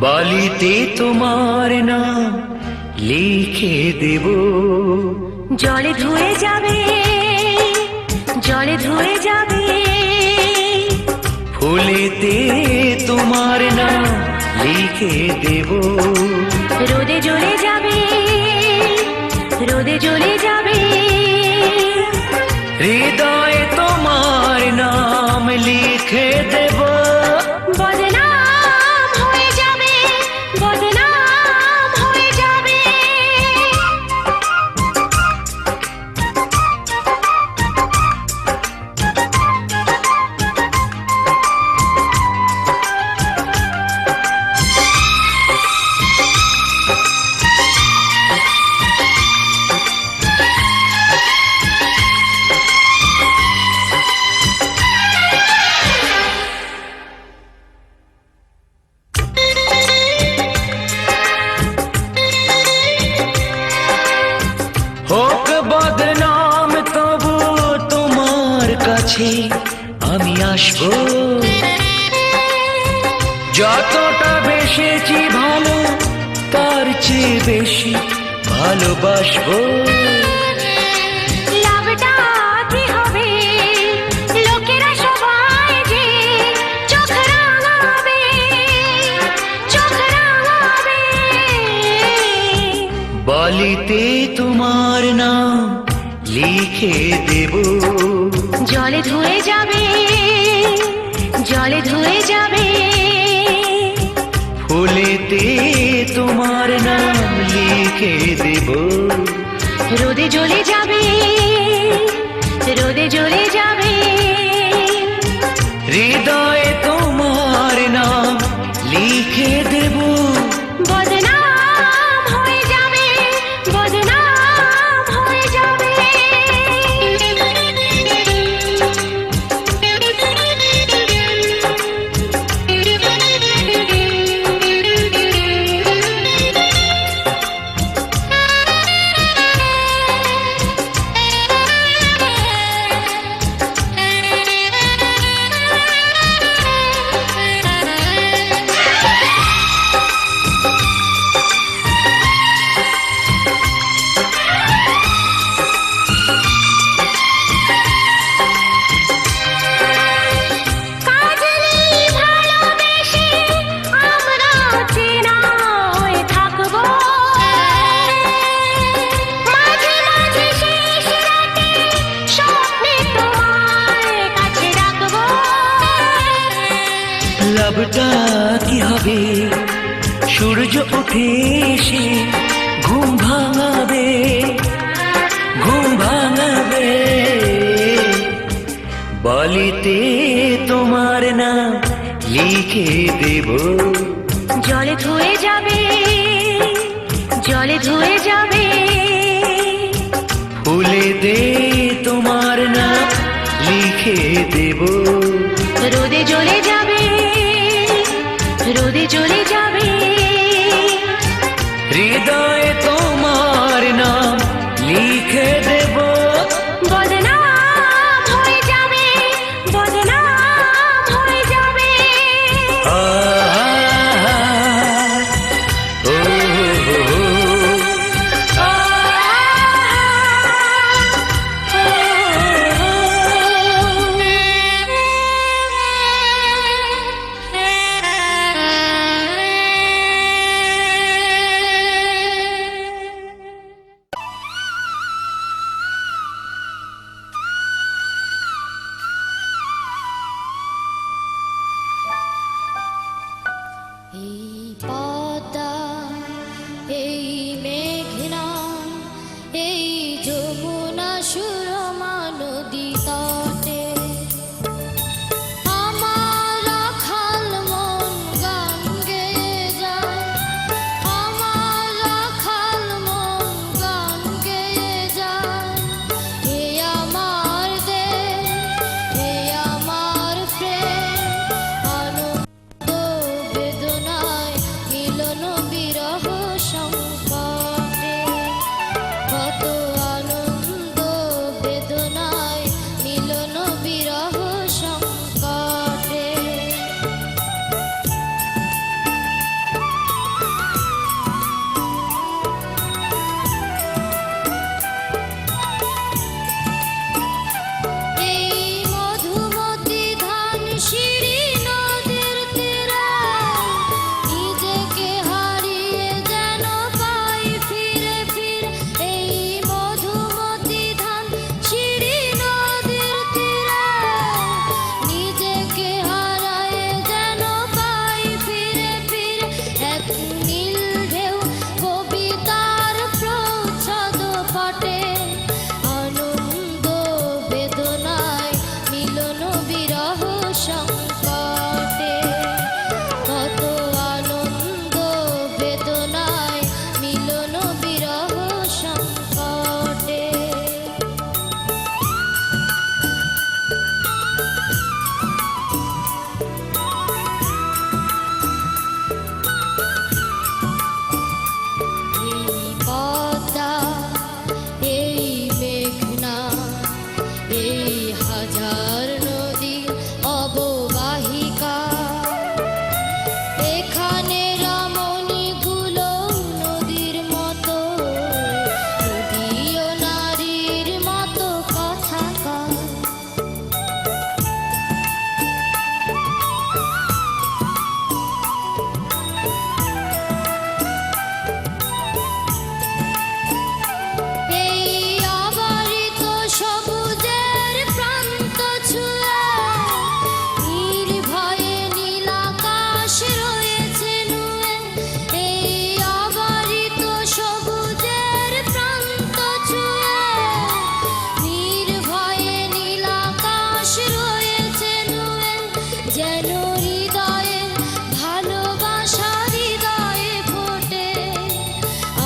বালিতে তোমার নাম লিখে দেব, জলে ধুয়ে যাবে, জলে ধুয়ে যাবে। ফুলেতে তোমার নাম লিখে দেব, রোদে জ্বলে যাবে, রোদে জ্বলে যাবে। হৃদয়ে তোমার নাম লিখে দেব, বদনাম হয়ে যাবে, বদনাম হয়ে যাবে। হোক বদনাম তবু তোমার কাছে আমি আসবো, যতটা বেসেছি ভালো তার চেয়ে বেশি ভালোবাসবো। লাভটা কি হবে, লোকেরা সবাই যে চোখ রাঙাবে, চোখ রাঙাবে। বালিতে তোমার নাম লিখে দেব, জলে ধুয়ে যাবে, জলে ধুয়ে যাবে। ফুলেতে তোমার নাম লিখে দেব, রোদে জ্বলে যাবে, রোদে জ্বলে যাবে। হৃদয়ে তোমার নাম লিখে দেব, বদনাম হয়ে যাবে, বদনাম হয়ে যাবে। লাভটা কি হবে, সূর্য উঠে এসে ঘুম ভাঙাবে, ঘুম ভাঙাবে। বালিতে তোমার নাম লিখে দেব, জলে ধুয়ে যাবে, জলে ধুয়ে যাবে। ফুলেতে তোমার নাম লিখে দেব, রোদে জ্বলে যাবে, রোদে জ্বলে যাবে। হৃদয়ে তোমার নাম লিখে দেব, বদনাম হয়ে যাবে, বদনাম হয়ে যাবে। আ, ও, আ, এই পদ্মা, এই মেঘনা, এই যমুনা সুরমা নদী তটে আমার রাখাল মন গান গেয়ে যায়, আমার রাখাল মন গান গেয়ে যায়। হে আমার দেশ, হে আমার প্রেম, আনন্দ বেদনায় নীল ঢেউ কবিতার প্রচ্ছদ পাটে আনন্দ বেদনায় মিলন বিরহ সংকটে কত আনন্দ বেদনায় মিলন বিরহ সংকটে এই পদ্মা এই মেঘনা এই হাজার নদী অববাহিকা এখানে রমণীগুলো নদীর মতো নদীও নারীর মতো কথা কয় এই অবারিত সবুজের প্রান্ত ছুঁয়ে নির্ভয়ে নীল আকাশ রয়েছে নুয়ে এই অবারিত সবুজের প্রান্ত ছুঁয়ে নির্ভয়ে নীল আকাশ রয়েছে নুয়ে যেন হৃদয়ে ভালোবাসা হৃদয়ে ফোটে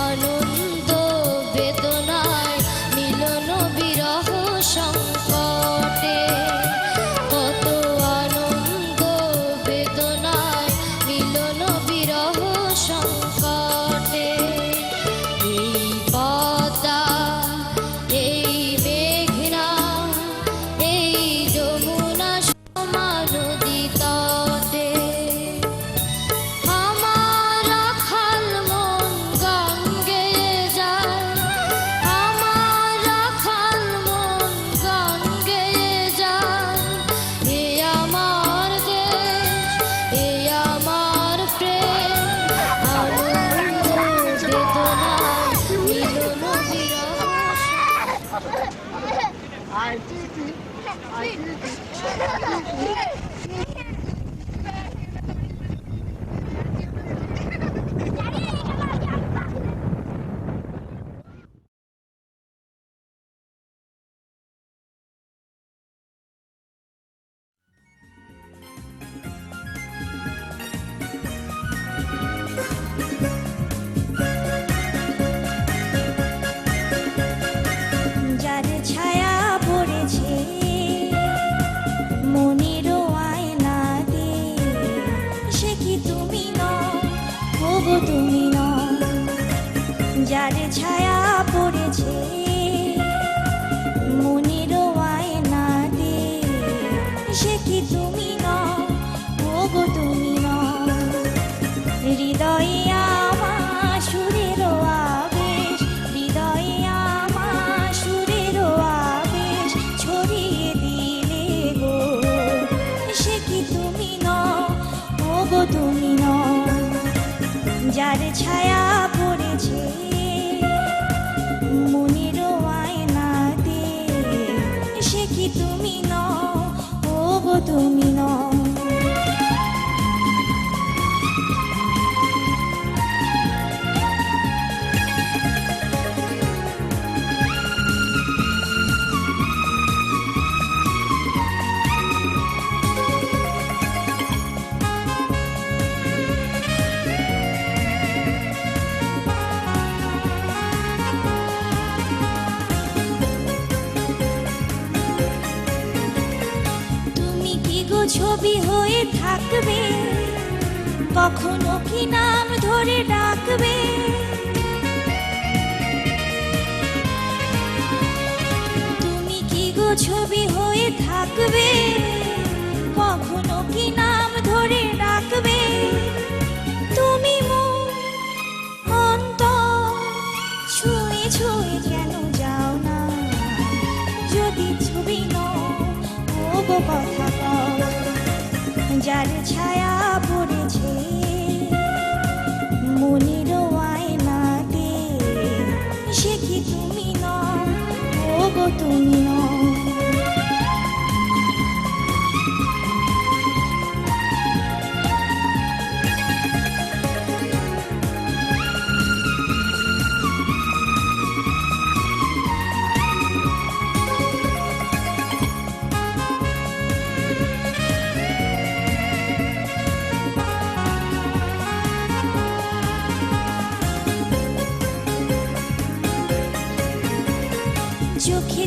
আনন্দ বেদনায় মিলন বিরহ সংকটে কত আনন্দ বেদনায় মিলন বিরহ সংকটে এই পদ্মা এই মেঘনা এই যমুনা সমানদী তটে আমার রাখাল মন গান গেয়ে যায় আমার রাখাল মন গান গেয়ে যায় এ আমার দেশ এ আমার প্রেম আনন্দ বেদনায় মিলন বিরহ যার ছায়া পড়েছে মনেরও আয়নাতে সে কি তুমি নও ওগো তুমি নও যার ছায়া পড়েছে মনেরও আয়নাতে সে কি তুমি নও ওগো তুমি নও হৃদয়ে আমার সুরেরও আবেশ হৃদয়ে আমার সুরেরও আবেশ ছড়িয়ে দিলে গো সে কি তুমি নও ওগো তুমি নও যার ছায়া পড়েছে মনেরও আয়নাতে সে কি তুমি নও ওগো তুমি নও তুমি কি গো ছবি হয়ে থাকবে কখনো কি নাম ধরে ডাকবে তুমি কি গো ছবি হয়ে থাকবে কখনো কি নাম ধরে ডাকবে তুমি মন অন্তর ছুঁয়ে ছুঁয়ে কেন যাও না যদি ছবি নও ওগো কথা কও যার ছায়া পড়েছে মনেরও আয়নাতে সে কি তুমি নও ওগো তুমি নও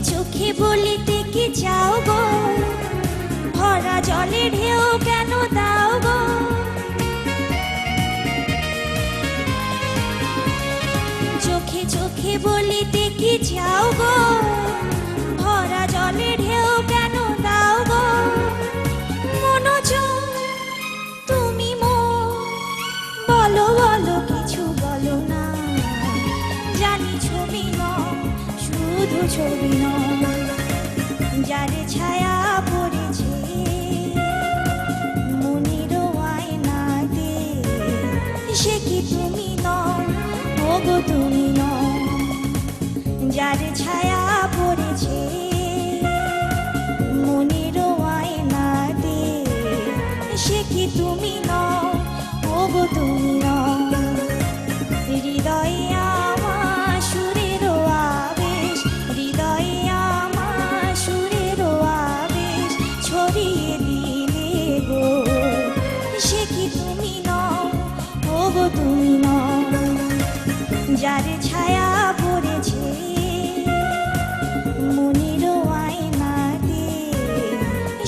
চোখে বলিতে কি চাও গো, ভরা জলে ঢেউ কেন দাও গো। চোখে চোখে বলিতে কি চাও গো, ভরা জলে ঢেউ কেন দাও গো। মনোজ তুমি বলো বলো কিছু বলো না, জানি ছবি নয় শুধু ছবি নয়, যার ছায়া পড়েছে মনের আয়নাতে, সে কি তুমি নও ওগো তুমি নও। যার ছায়া পড়েছে মনের আয়নাতে, সে কি তুমি নও ওগো তুমি নও। হৃদয়ে আমার সুরের আবেশ, হৃদয়ে আমার সুরের আবেশ ছড়িয়ে দিলে গো, সে কি তুমি নও ওগো তুমি নও। যার ছায়া পড়েছে মনের আয়নাতে,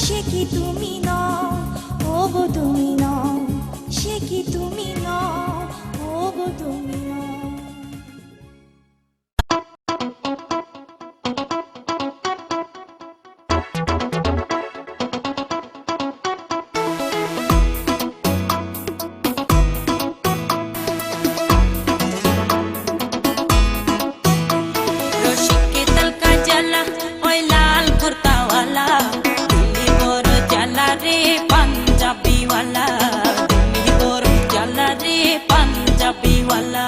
সে কি তুমি নও ওগো তুমি নও, সে কি তুমি নও ওগো তুমি নও। রসিকে তালকা জ্বালা ওই লাল কুর্তাওয়ালা, দিল্লি বড় জ্বালা রে পাঞ্জাবিওয়ালা, দিল্লি বড় জ্বালা রে পাঞ্জাবিওয়ালা।